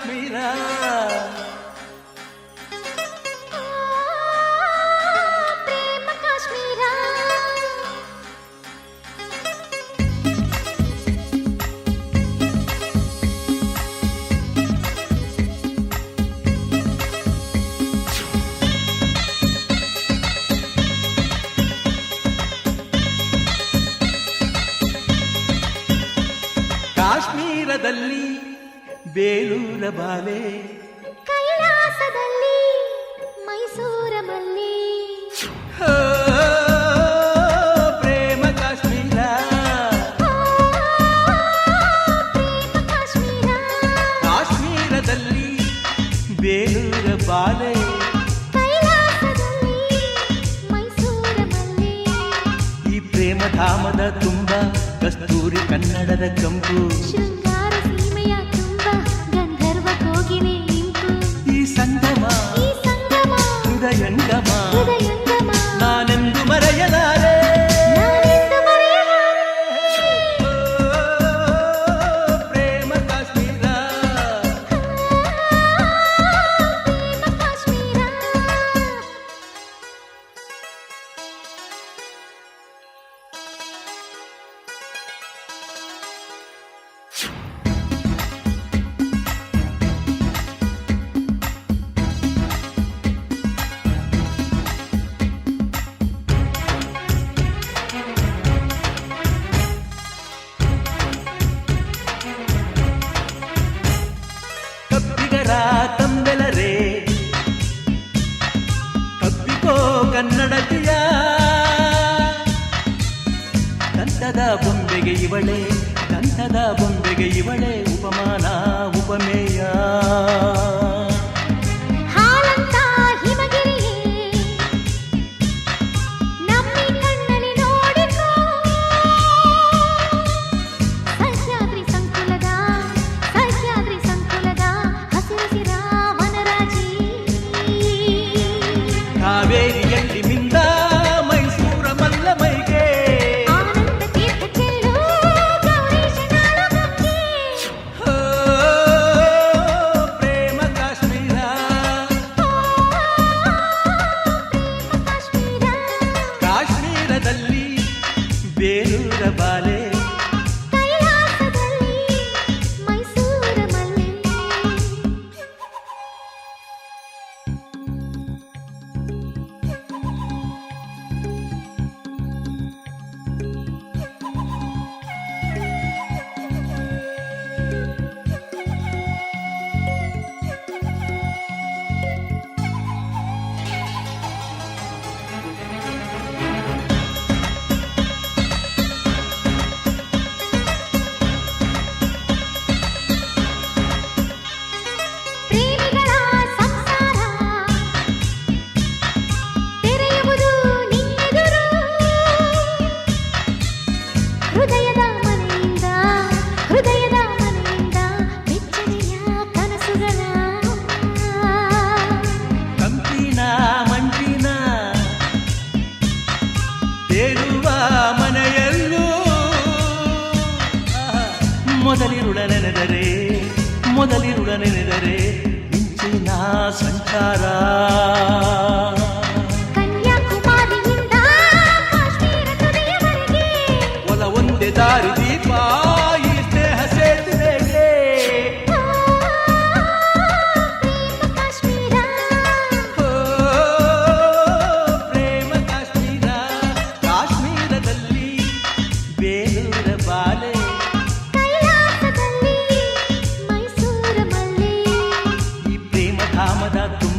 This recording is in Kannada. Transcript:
ಕಾಶ್ಮೀರ. ಪ್ರೇಮ ಕಾಶ್ಮೀರ. ಕಾಶ್ಮೀರದಲ್ಲಿ ಬೇಲೂರ ಬಾಲೆ, ಕೈಲಾಸದಲ್ಲಿ ಮೈಸೂರ ಮಲ್ಲಿ. ಪ್ರೇಮ ಕಾಶ್ಮೀರ. ಪ್ರೇಮ ಕಾಶ್ಮೀರ. ಕಾಶ್ಮೀರದಲ್ಲಿ ಬೇಲೂರ ಬಾಲೆ, ಕೈಲಾಸದಲ್ಲಿ ಮೈಸೂರ ಮಲ್ಲಿ. ಈ ಪ್ರೇಮ ಧಾಮದ ತುಂಬ ಕಸ್ತೂರಿ ಕನ್ನಡದ ಕಂಪು, ಶೃಂಗಾರ ಸೀಮೆಯ ತುಂಬ ಗಂಧರ್ವ ಕೋಗಿಲೆ ಇಂಪು. ಈ ಸಂಗಮ ಹೃದಯಂಗಮ ನಾನೆಂದು ಮರೆಯಲಾರೆ. ಪ್ರೇಮ ಕಾಶ್ಮೀರ. ಕಬ್ಬಿಗರ ತಂಬೆಲರೆ ಕಬ್ಬಿಕೋ ಕನ್ನಡತಿಯ, ದಂತದ ಬೊಂಬೆಗೆ ಇವಳೆ, ದಂತದ ಬೊಂಬೆಗೆ ಇವಳೆ ಉಪಮಾನ ಉಪಮೇಯ. ಹಾಲಂತ ಹಿಮಗಿರಿಯೇ ನಮ್ಮಿ ಕಣ್ಣಲ್ಲಿ ನೋಡಿಕೋ. ಸಹ್ಯಾದ್ರಿ ಸಂಕುಲದ ಹಸಿರಸಿರ ವನರಾಜಿ. ಕಾವೇರಿಯಲ್ಲಿ ಮಿಂದ ಮೈಸೂರ ಮಲ್ಲ ಮೈಗೆ, ಆನಂದ ತೀರ್ಥ ಚೆಲ್ಲು ಗೌರೀಶ ನಾಡು ಗಂಗೆ. ಪ್ರೇಮ ಕಾಶ್ಮೀರ. ಪ್ರೇಮ ಕಾಶ್ಮೀರ. ಕಾಶ್ಮೀರದಲ್ಲಿ ಬೇಲೂರ ಬಾಲೆ, ಕೈಲಾಸದಲ್ಲಿ ಮೈಸೂರ ಮಲ್ಲಿ. ಪ್ರೇಮಿಗಳ ಸಂಸಾರ ತೆರೆಯುವುದು ನಿನ್ನೆದುರು. ಹೃದಯದ ಮನೆಯಿಂದ ಬೆಚ್ಚನೆಯ ಕನಸುಗಳ. ಕಂಪಿನ ಮಂಜಿನ ತೇಲುವ ಮನೆಯಲ್ಲೂ ಮೊದಲಿರುಳ ನೆನೆದರೆ ಮಿಂಚಿನ ಸಂಚಾರ. ಕನ್ಯಾಕುಮಾರಿಯಿಂದ ಕಾಶ್ಮೀರ ತುದಿಯವರೆಗೆ ಒಲ ಒಂದೇ ದಾರಿ ದೀಪ ಈ ಸ್ನೇಹ ಸೇತುವೆಗೆ. ಪ್ರೇಮ ಕಾಶ್ಮೀರ. ಪ್ರೇಮ ಕಾಶ್ಮೀರ. ಕಾಶ್ಮೀರದಲ್ಲಿ ಬೇಲೂರ ಬಾಲೆ, ಕೈಲಾಸದಲ್ಲಿ ಮೈಸೂರ ಮಲ್ಲಿ. ಈ ಪ್ರೇಮ ಧಾಮದ ತುಂಬ